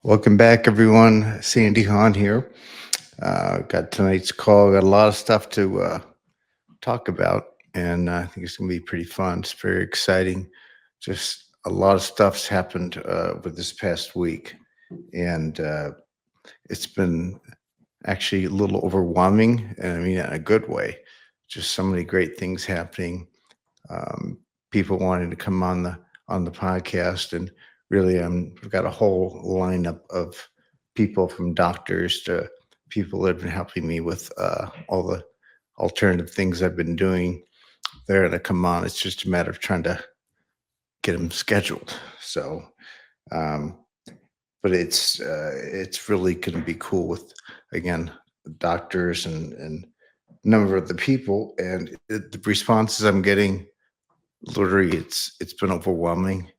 Welcome back, everyone. Sandy Hahn here. Got tonight's call. Got a lot of stuff to talk about, and I think it's going to be pretty fun. It's very exciting. Just a lot of stuff's happened with this past week, and it's been actually a little overwhelming, and I mean that in a good way. Just so many great things happening. Um, People wanting to come on the podcast, and really, we've got a whole lineup of people from doctors to people that have been helping me with all the alternative things I've been doing. They're going to come on. It's just a matter of trying to get them scheduled. So, um, but it's really going to be cool with again doctors and number of the people and the responses I'm getting. Literally, it's been overwhelming.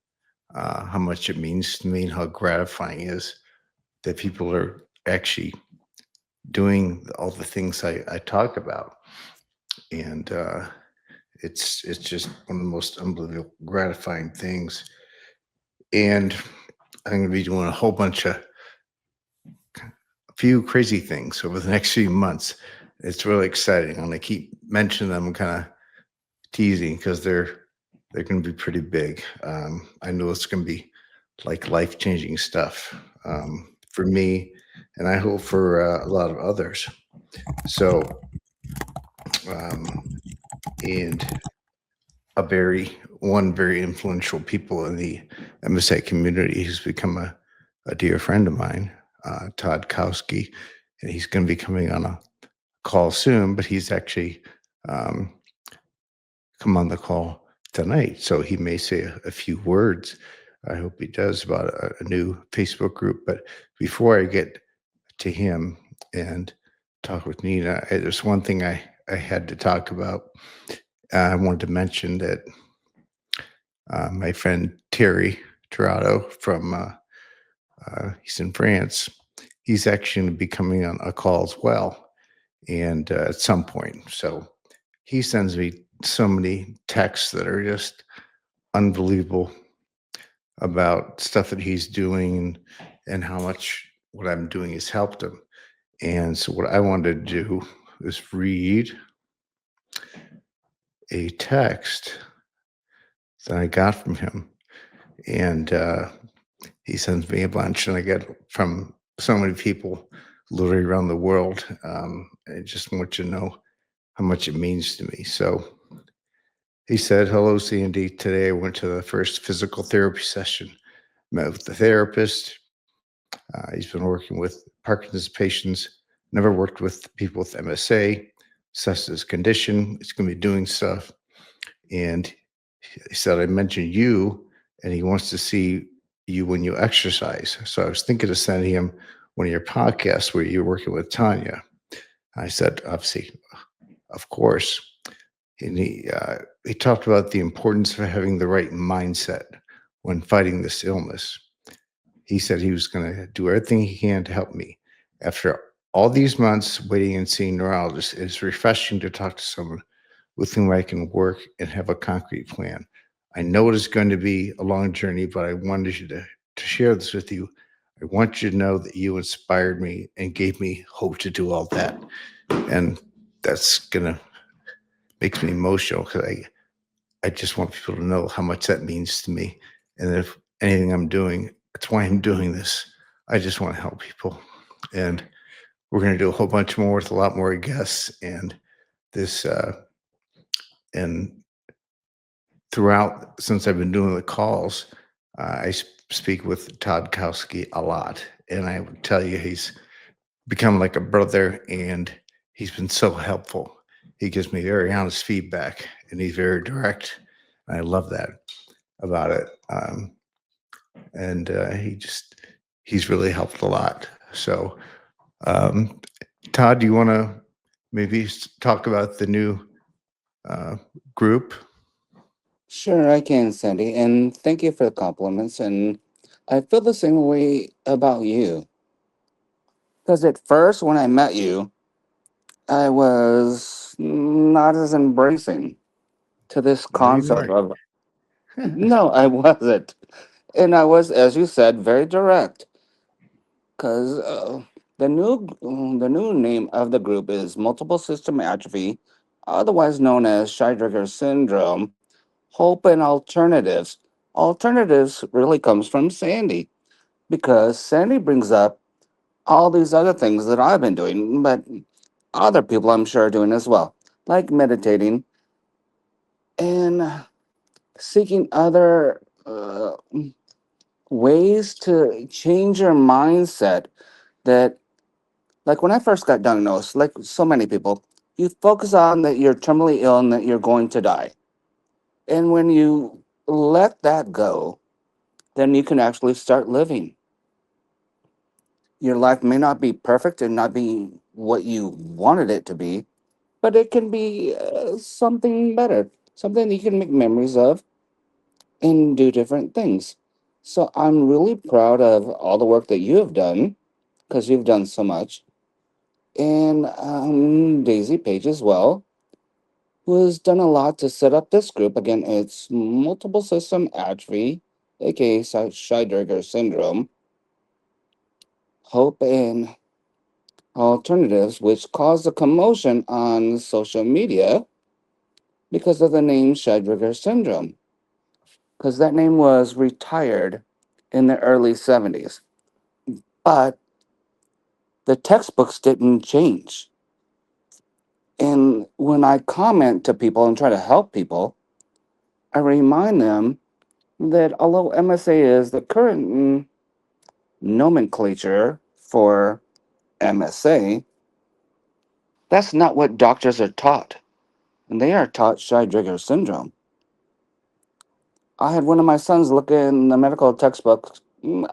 How much it means to me and how gratifying it is that people are actually doing all the things I talk about, and it's just one of the most unbelievable gratifying things. And I'm going to be doing a few crazy things over the next few months. It's really exciting. I'm going to keep mentioning them, kind of teasing because they're going to be pretty big. I know it's going to be like life changing stuff for me, and I hope for a lot of others. So, um, and one very influential people in the MSA community who's become a dear friend of mine, Todd Cowsky, and he's going to be coming on a call soon, but he's actually um, come on the call tonight. So he may say a few words. I hope he does about a new Facebook group. But before I get to him and talk with Nina, there's one thing I had to talk about. I wanted to mention that my friend Thierry Torado from he's in France. He's actually going to be coming on a call as well, and at some point. So he sends me so many texts that are just unbelievable about stuff that he's doing and how much what I'm doing has helped him. And so what I wanted to do is read a text that I got from him. And he sends me a bunch, and I get from so many people literally around the world. I just want you to know how much it means to me. So he said, "Hello, CND. Today I went to the first physical therapy session, met with the therapist. He's been working with Parkinson's patients, never worked with people with MSA, assessed his condition. He's going to be doing stuff. And he said, I mentioned you, and he wants to see you when you exercise. So I was thinking of sending him one of your podcasts where you're working with Tanya." I said, obviously, of course. And he talked about the importance of having the right mindset when fighting this illness. He said he was going to do everything he can to help me. After all these months waiting and seeing neurologists, it's refreshing to talk to someone with whom I can work and have a concrete plan. I know it is going to be a long journey, but I wanted you to share this with you. I want you to know that you inspired me and gave me hope to do all that. And that's going to makes me emotional because I just want people to know how much that means to me. And if anything I'm doing, that's why I'm doing this. I just want to help people. And we're going to do a whole bunch more with a lot more guests. And this, and throughout, since I've been doing the calls, speak with Todd Cowsky a lot. And I would tell you, he's become like a brother, and he's been so helpful. He gives me very honest feedback, and he's very direct. I love that about it. And he's really helped a lot. So, um, Todd, do you want to maybe talk about the new uh, group? Sure, I can, Sandy, and thank you for the compliments. And I feel the same way about you. Because at first, when I met you, I was not as embracing to this No, you concept weren't. of, no, I wasn't. And I was, as you said, very direct. because the new name of the group is multiple system atrophy, otherwise known as Scheidriger syndrome. Hope and alternatives. Alternatives really comes from Sandy because Sandy brings up all these other things that I've been doing, but other people I'm sure are doing as well, like meditating and seeking other ways to change your mindset. That, like when I first got diagnosed, like so many people, you focus on that you're terminally ill and that you're going to die. And when you let that go, then you can actually start living. Your life may not be perfect and not be what you wanted it to be, but it can be something better, something that you can make memories of and do different things. So I'm really proud of all the work that you have done because you've done so much. And Daisy Page as well, who has done a lot to set up this group. Again, it's multiple system atrophy, aka Scheidriger syndrome, hope and alternatives, which caused a commotion on social media because of the name Scheidriger syndrome, because that name was retired in the early 70s. But the textbooks didn't change. And when I comment to people and try to help people, I remind them that although MSA is the current nomenclature for MSA, that's not what doctors are taught. And they are taught Scheidriger syndrome. I had one of my sons look in the medical textbook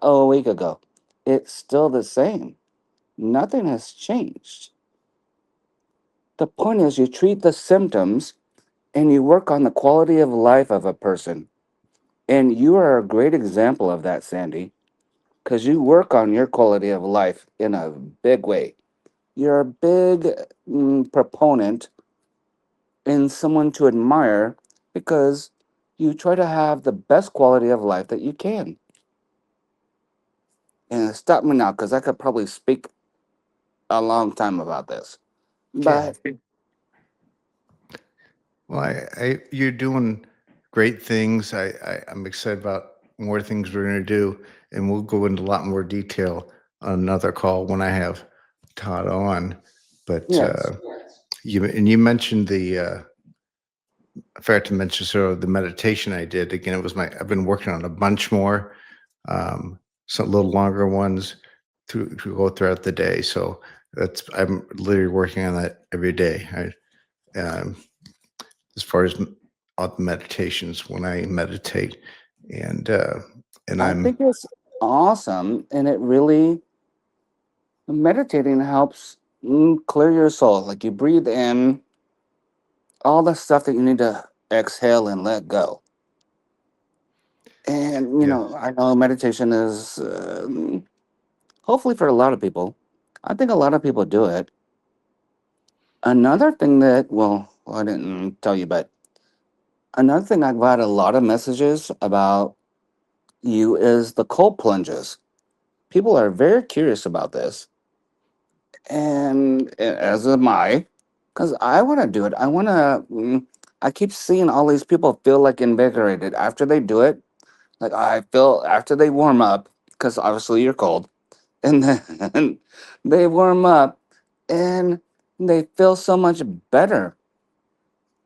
a week ago. It's still the same. Nothing has changed. The point is, you treat the symptoms and you work on the quality of life of a person. And you are a great example of that, Sandy, because you work on your quality of life in a big way. You're a big proponent and someone to admire because you try to have the best quality of life that you can. And stop me now because I could probably speak a long time about this. Okay. But Well, you're doing great things. I'm excited about more things we're going to do, and we'll go into a lot more detail on another call when I have Todd on. But yes, you mentioned I forgot to mention sort of the meditation I did. Again, I've been working on a bunch more, some little longer ones to go throughout the day. So I'm literally working on that every day. As far as all the meditations when I meditate, and uh, and I I'm think it's awesome. And it really, meditating helps clear your soul. Like you breathe in all the stuff that you need to exhale and let go. And, yeah I know meditation is hopefully for a lot of people. I think a lot of people do it. Another thing that, well, I didn't tell you, but another thing I've got a lot of messages about you is the cold plunges. People are very curious about this, and as am I, because I want to do it. I want to. I keep seeing all these people feel like invigorated after they do it. Like I feel after they warm up, because obviously you're cold, and then they warm up and they feel so much better.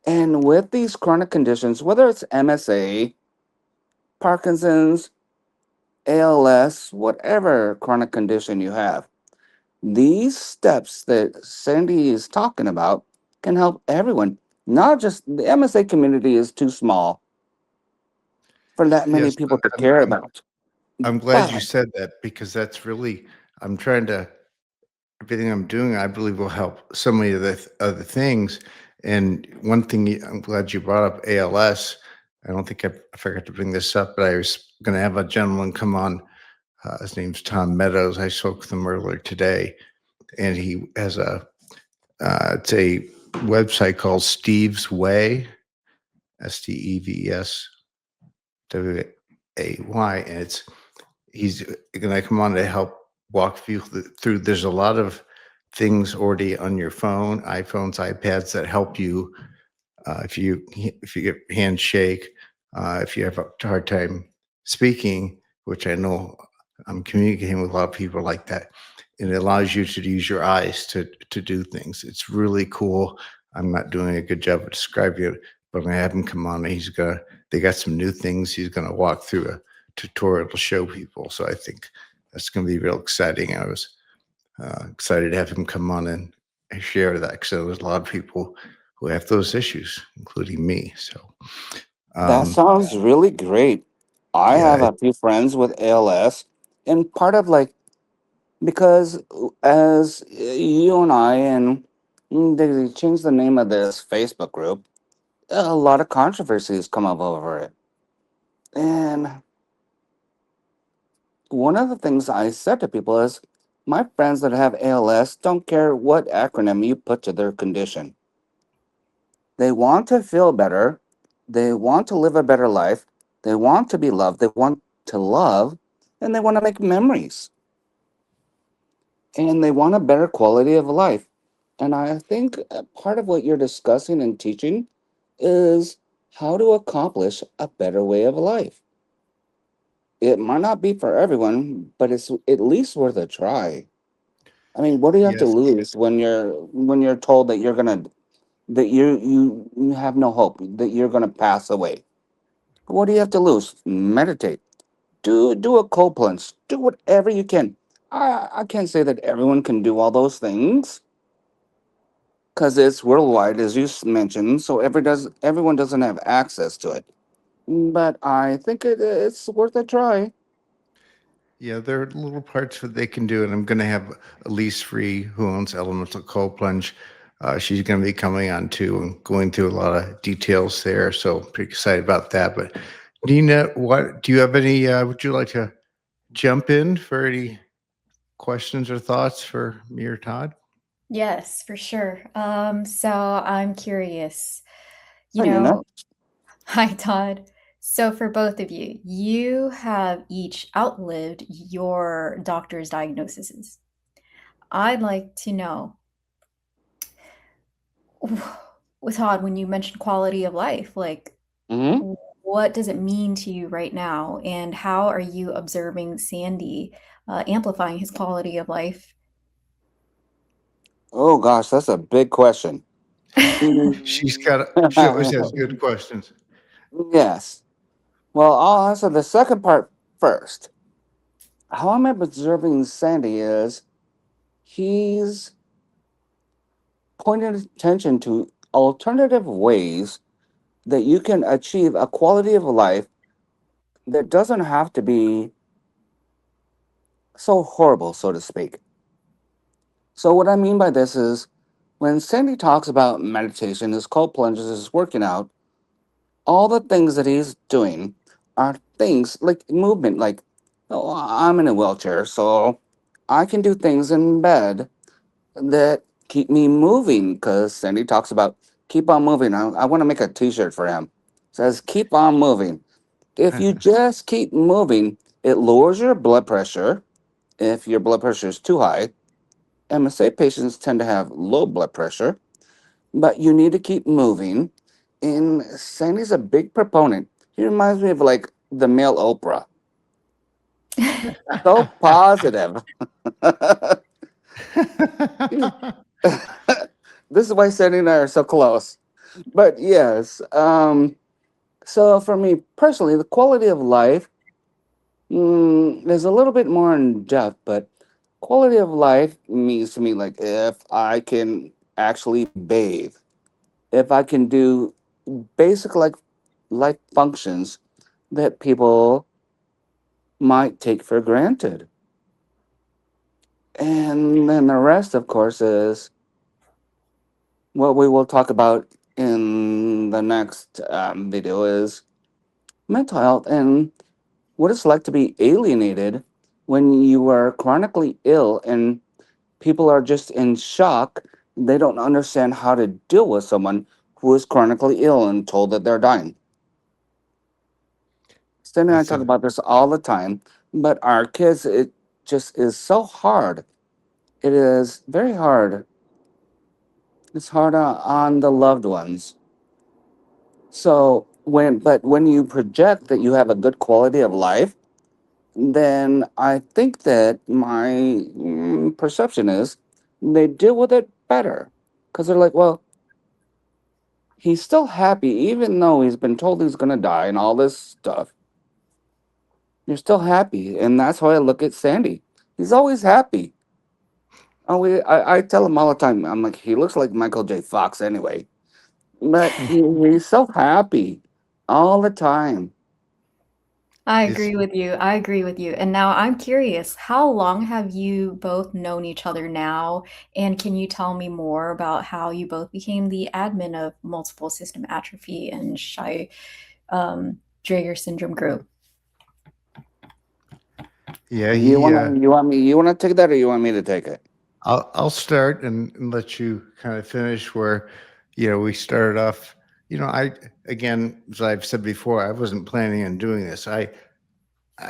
And with these chronic conditions, whether it's MSA, Parkinson's, ALS, whatever chronic condition you have, these steps that Sandy is talking about can help everyone. Not just the MSA community is too small for that many yes people to I'm, care I'm about. I'm glad you But said that because that's really I'm trying to everything I'm doing I believe will help so many of the other things. And one thing I'm glad you brought up ALS. I don't think I forgot to bring this up, but I was going to have a gentleman come on. His name's Tom Meadows. I spoke with him earlier today, and he has it's a website called Steve's Way, STEVESWAY, and he's going to come on to help walk you through. There's a lot of things already on your phone, iPhones, iPads that help you if you get handshake, if you have a hard time speaking, which I know I'm communicating with a lot of people like that, and it allows you to use your eyes to do things. It's really cool. I'm not doing a good job of describing it, but when I have him come on, they got some new things. He's gonna walk through a tutorial to show people. So I think that's gonna be real exciting. I was excited to have him come on and share that because there's a lot of people who have those issues, including me. So, That um, sounds really great. I yeah, have a few friends with ALS, and part of like because as you and I and they changed the name of this Facebook group, a lot of controversies come up over it. And one of the things I said to people is, my friends that have ALS don't care what acronym you put to their condition. They want to feel better. They want to live a better life. They want to be loved. They want to love, and they want to make memories. And they want a better quality of life. And I think part of what you're discussing and teaching is how to accomplish a better way of life. It might not be for everyone, but it's at least worth a try. I mean, what do you have to yes, lose when you're told that you're gonna that you have no hope, that you're gonna pass away? What do you have to lose? Meditate. Do a cold plunge. Do whatever you can. I can't say that everyone can do all those things because it's worldwide, as you mentioned. So everyone doesn't have access to it. But I think it's worth a try. yeah, there are little parts that they can do, and I'm going to have Elise Free, who owns Elemental Cold Plunge. She's going to be coming on too and going through a lot of details there. So pretty excited about that. But Nina, what do you have any? Would you like to jump in for any questions or thoughts for me or Todd? Yes, for sure. So I'm curious, you I mean, know, hi Todd. So for both of you, you have each outlived your doctor's diagnoses. I'd like to know, with Todd, when you mentioned quality of life, like hmm what does it mean to you right now, and how are you observing Sandy amplifying his quality of life? oh gosh, that's a big question. She always has good questions. Yes. Well, I'll answer the second part first. How I'm observing Sandy is he's pointed attention to alternative ways that you can achieve a quality of life that doesn't have to be so horrible, so to speak. So, what I mean by this is when Sandy talks about meditation, his cold plunges, his working out, all the things that he's doing are things like movement. Like, oh, I'm in a wheelchair, so I can do things in bed that keep me moving. Because Sandy talks about keep on moving. I want to make a T-shirt for him. It says keep on moving. If you just keep moving, it lowers your blood pressure. If your blood pressure is too high, MSA patients tend to have low blood pressure, but you need to keep moving. And Sandy's a big proponent. He reminds me of like the male Oprah. So positive. This is why Sandy and I are so close. But yes, so for me personally, the quality of life is a little bit more in depth, but quality of life means to me like if I can actually bathe, if I can do basic like life functions that people might take for granted. And then the rest, of course, is what we will talk about in the next video is mental health and what it's like to be alienated when you are chronically ill and people are just in shock. They don't understand how to deal with someone who is chronically ill and told that they're dying. Stan and I That's talk a about this all the time, but our kids, it just is so hard. It is very hard. It's hard on the loved ones. So when you project that you have a good quality of life, then I think that my perception is they deal with it better because they're like, well, he's still happy even though he's been told he's gonna die and all this stuff. You're still happy, and that's how I look at Sandy. He's always happy. I tell him all the time. I'm like, he looks like Michael J. Fox anyway, but he's so happy all the time. I It's agree with you. I agree with you. And now I'm curious, how long have you both known each other now? And can you tell me more about how you both became the admin of multiple system atrophy and shy Drager syndrome group? yeah, You he you wanna take that, or you want me to take it? I'll start and let you kind of finish where, we started off, I again, as I've said before, I wasn't planning on doing this. I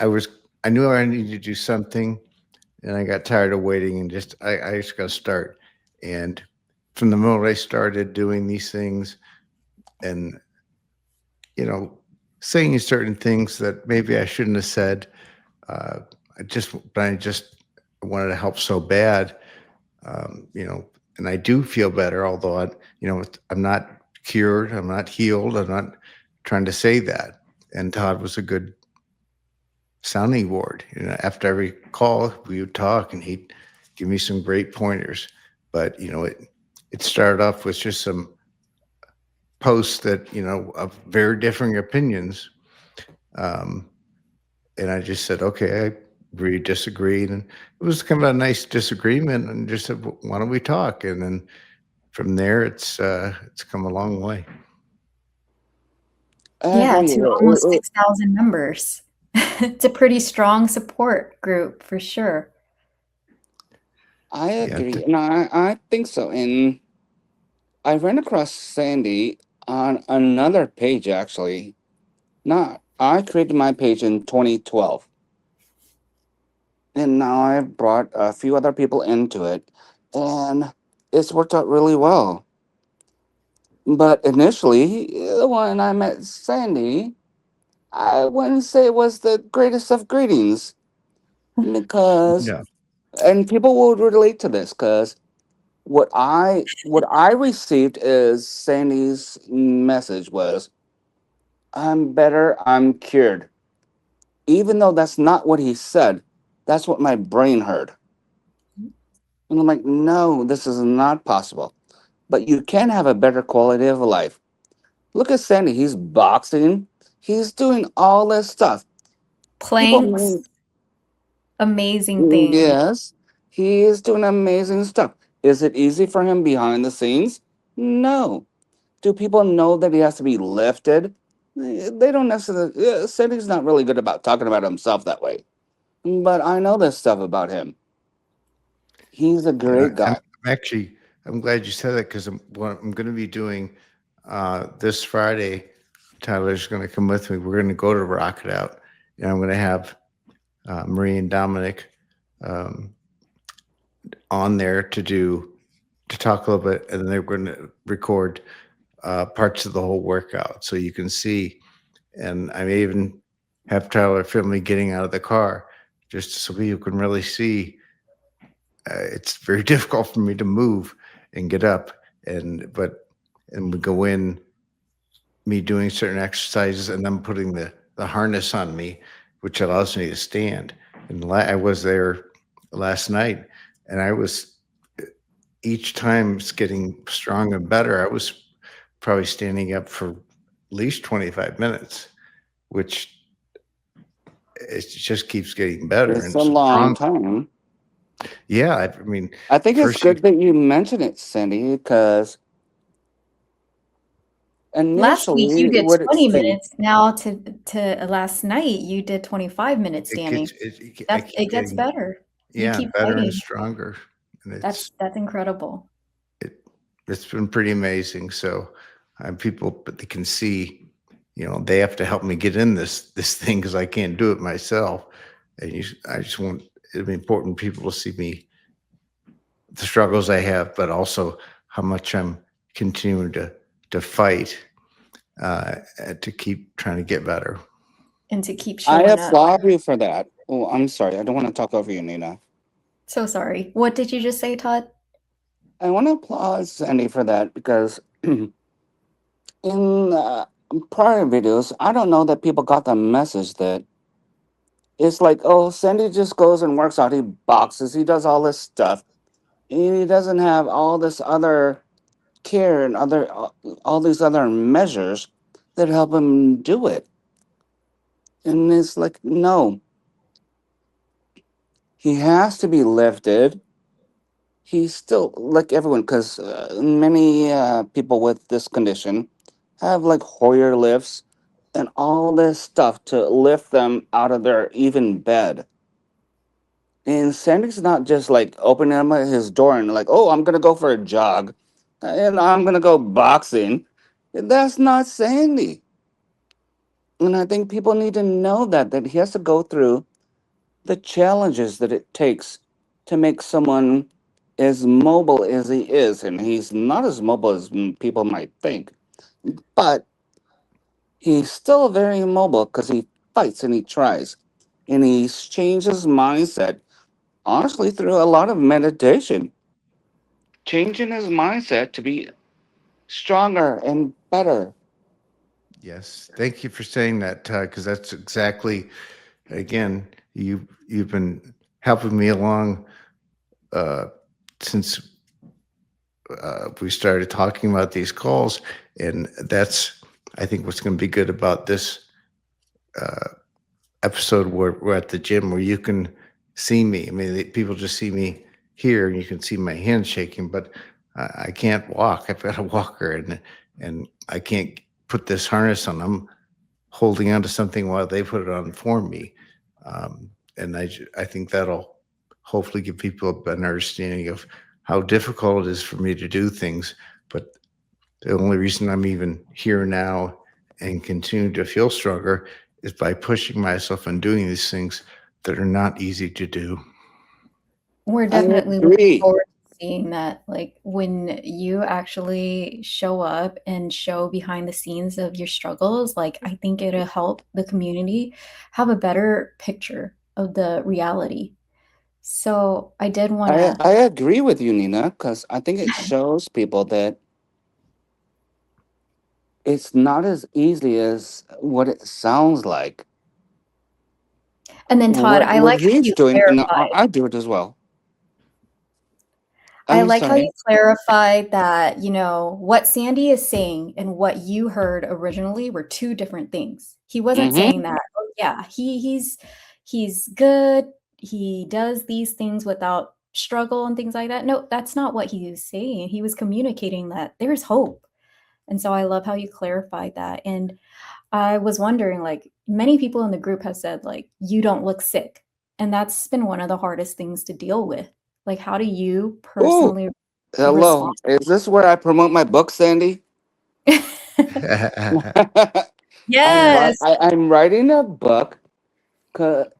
was I knew I needed to do something and I got tired of waiting and I just got to start. And from the moment I started doing these things and, you know, saying certain things that maybe I shouldn't have said, uh, I just wanted to help so bad, and I do feel better, although I'm not cured, I'm not healed, I'm not trying to say that. And Todd was a good sounding board. After every call, we would talk, and he'd give me some great pointers. But it started off with just some posts that of very differing opinions, um, and I just said, okay, I really disagreed, and it was kind of a nice disagreement, and just said, why don't we talk? And then from there, it's come a long way. I Yeah, agree. to almost 6,000 members. It's a pretty strong support group for sure. I Yeah, agree, and I think so. And I ran across Sandy on another page actually. Not I created my page in 2012, and now I've brought a few other people into it, and it's worked out really well. But initially, when I met Sandy, I wouldn't say it was the greatest of greetings because, no, and people will relate to this because what I received is Sandy's message was, "I'm better, I'm cured." Even though that's not what he said, that's what my brain heard. And I'm like, no, this is not possible. But you can have a better quality of life. Look at Sandy. He's boxing. He's doing all this stuff. People may, Planks, amazing thing. yes, he is doing amazing stuff. Is it easy for him behind the scenes? No. Do people know that he has to be lifted? They don't necessarily. Sandy's not really good about talking about himself that way. But I know this stuff about him. He's a great I'm guy. actually I'm glad you said that because what I'm going to be doing this Friday. Tyler's going to come with me. We're going to go to Rocket Out, and I'm going to have Marie and Dominic um, on there to talk a little bit, and then they're going to record parts of the whole workout so you can see. And I may even have Tyler film me getting out of the car just so you can really see. It's very difficult for me to move and get up, and we go in, me doing certain exercises and then putting the harness on me, which allows me to stand. And I was there last night, and I was each time it's getting stronger and better. I was probably standing up for at least 25 minutes, which it just keeps getting better It's and a long strong. time. Yeah, I mean, I think it's first you good that you mention it, Cindy, because Last week you initially did what it 20 seemed, minutes. Now to last night you did 25 minutes it standing. gets I keep It gets getting better. You yeah keep better and fighting. stronger, and That's incredible. it it's been pretty amazing. So people, but they can see, they have to help me get in this thing because I can't do it myself. And I just want it'd be important for people to see me, the struggles I have, but also how much I'm continuing to fight to keep trying to get better. and to keep I showing up. applaud you for that. Oh, I'm sorry. I don't want to talk over you, Nina. So sorry. What did you just say, Todd? I want to applaud Sandy for that because in prior videos, I don't know that people got the message that it's like, oh, Sandy just goes and works out. He boxes. He does all this stuff. And he doesn't have all this other care and all these other measures that help him do it. And it's like, no, he has to be lifted. He's still like everyone because many people with this condition have like Hoyer lifts and all this stuff to lift them out of their even bed. And Sandy's not just like opening up his door and like, oh, I'm gonna go for a jog, and I'm gonna go boxing. That's not Sandy. And I think people need to know that he has to go through the challenges that it takes to make someone as mobile as he is, and he's not as mobile as people might think, but he's still very mobile because he fights and he tries, and he's changed his mindset honestly through a lot of meditation, changing his mindset to be stronger and better. Yes, thank you for saying that, because that's exactly, again, you've been helping me along uh, since we started talking about these calls, and that's, I think, what's going to be good about this uh, episode where we're at the gym, where you can see me. I mean, people just see me here, and you can see my hands shaking, but I can't walk. I've got a walker, and I can't put this harness on. I'm holding on to something while they put it on for me, and I think that'll hopefully give people a better understanding of how difficult it is for me to do things. But the only reason I'm even here now and continue to feel stronger is by pushing myself and doing these things that are not easy to do. We're I definitely looking agree. forward to seeing that, like, when you actually show up and show behind the scenes of your struggles, like, I think it'll help the community have a better picture of the reality. So I did I, wanna I agree with you, Nina, because I think it shows people that it's not as easy as what it sounds like. and then Todd, I What like how he's you doing, and clarify. I do it as well. I I'm like how you sorry. clarified that, what Sandy is saying and what you heard originally were two different things. He wasn't saying Mm-hmm. that, "Oh, yeah, he's good, he does these things without struggle and things like that." No, that's not what he was saying. He was communicating that there's hope. And so I love how you clarified that. And I was wondering, like, many people in the group have said, like, "You don't look sick." And that's been one of the hardest things to deal with. Like, how do you Ooh, personally respond? hello. Is this where I promote my book, Sandy? Yes. I'm writing a book.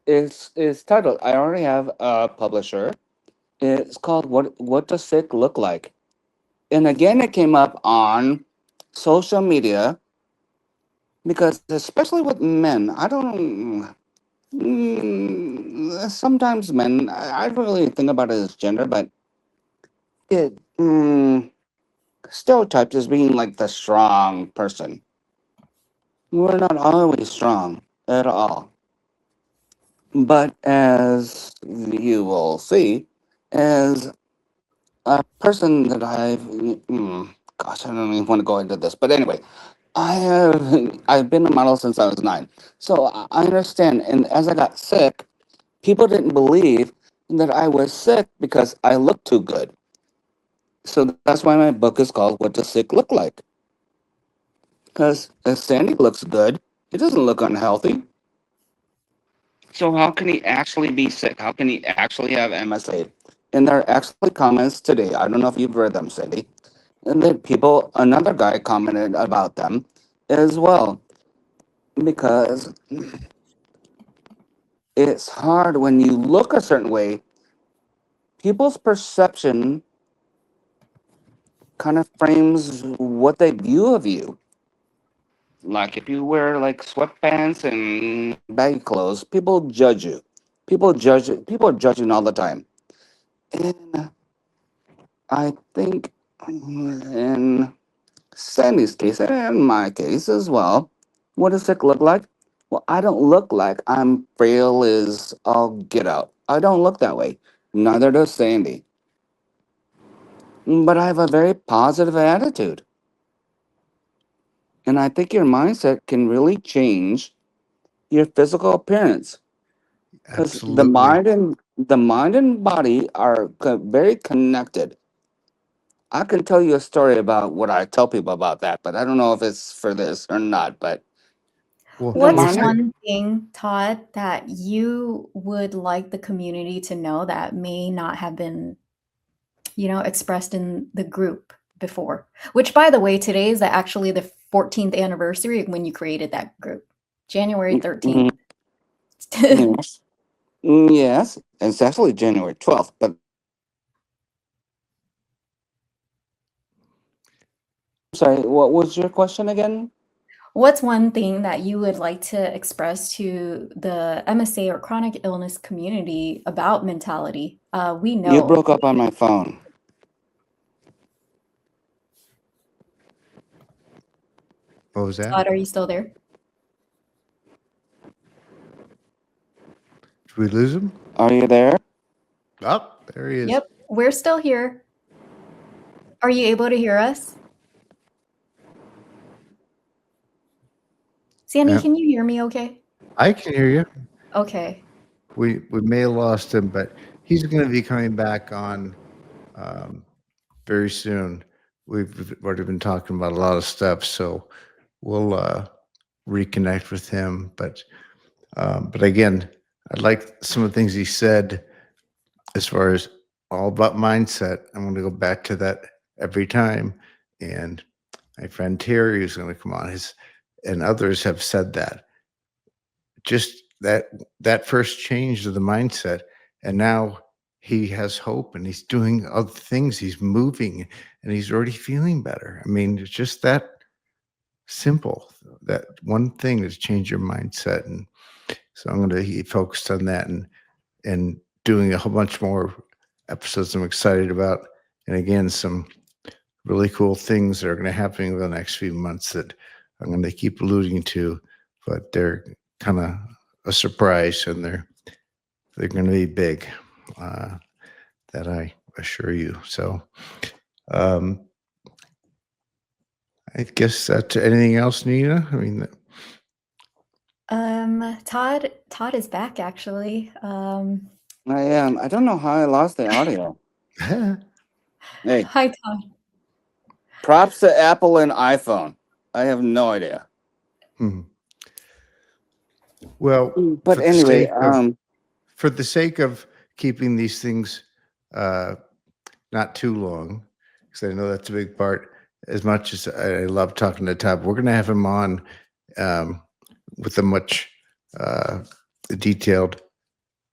It's titled. I already have a publisher. It's called What Does Sick Look Like? And again, it came up on social media because, especially with men, I don't. Sometimes men, I don't really think about it as gender, but it stereotyped as being like the strong person. We're not always strong at all. But as you will see, as a person that gosh, I don't even want to go into this, but anyway, I've been a model since I was 9, so I understand. And as I got sick, people didn't believe that I was sick because I looked too good. So that's why my book is called "What Does Sick Look Like?" Because if Sandy looks good, he doesn't look unhealthy. So how can he actually be sick? How can he actually have MSA? And there are actually comments today. I don't know if you've read them, Cindy. And then another guy commented about them as well. Because it's hard when you look a certain way. People's perception kind of frames what they view of you. Like if you wear like sweatpants and baggy clothes, people judge you. People are judging all the time. And I think in Sandy's case, and in my case as well, what does it look like? Well, I don't look like I'm frail as all get out. I don't look that way. Neither does Sandy. But I have a very positive attitude. And I think your mindset can really change your physical appearance. Because Absolutely. the mind and body are very connected. I can tell you a story about what I tell people about that, but I don't know if it's for this or not. But Well, the What's is mind, there one thing, Todd, that you would like the community to know that may not have been, expressed in the group before? Which, by the way, today is actually the 14th anniversary when you created that group, January 13th. mm, yes, yes, it's actually January 12th. But sorry, what was your question again? What's one thing that you would like to express to the MSA or chronic illness community about mentality? We You know. broke up on my phone. what was that? Todd, are you still there? Did we lose him? Are you there? Oh, there he is. Yep, we're still here. Are you able to hear us? Sandy, Yeah, can you hear me okay? I can hear you. Okay. We may have lost him, but he's going to be coming back on um, very soon. We've already been talking about a lot of stuff, so we'll reconnect with him. But again, I like some of the things he said as far as all about mindset. I'm going to go back to that every time. And my friend Thierry is going to come on. And others have said that. Just that first change of the mindset, and now he has hope, and he's doing other things. He's moving, and he's already feeling better. I mean, it's just that simple. That one thing is change your mindset, and so I'm going to be focused on that and doing a whole bunch more episodes I'm excited about. And again, some really cool things that are going to happen over the next few months that I'm going to keep alluding to, but they're kind of a surprise, and they're going to be big. That I assure you. So, um, I guess that's anything else, Nina. I mean, Todd is back actually. I am. I don't know how I lost the audio. Hey, Hi, Todd. props to Apple and iPhone. I have no idea. hmm. Well, But anyway, for the sake of keeping these things not too long, because I know that's a big part. As much as I love talking to Todd, we're going to have him on with a much detailed,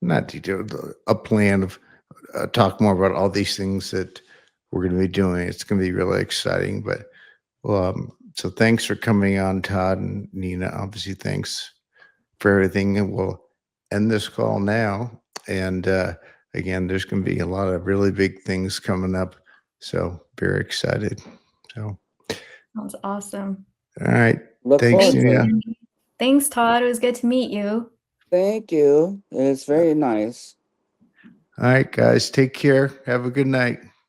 not detailed, a plan of talk more about all these things that we're going to be doing. It's going to be really exciting. But so thanks for coming on, Todd and Nina. Obviously, thanks for everything. And we'll end this call now. And again, there's going to be a lot of really big things coming up. So very excited. So, That's awesome. all right. look Thanks, forward Thanks, to it. Nina. Sandy. Thanks, Todd. It was good to meet you. Thank you. It's very nice. All right, guys. Take care. Have a good night.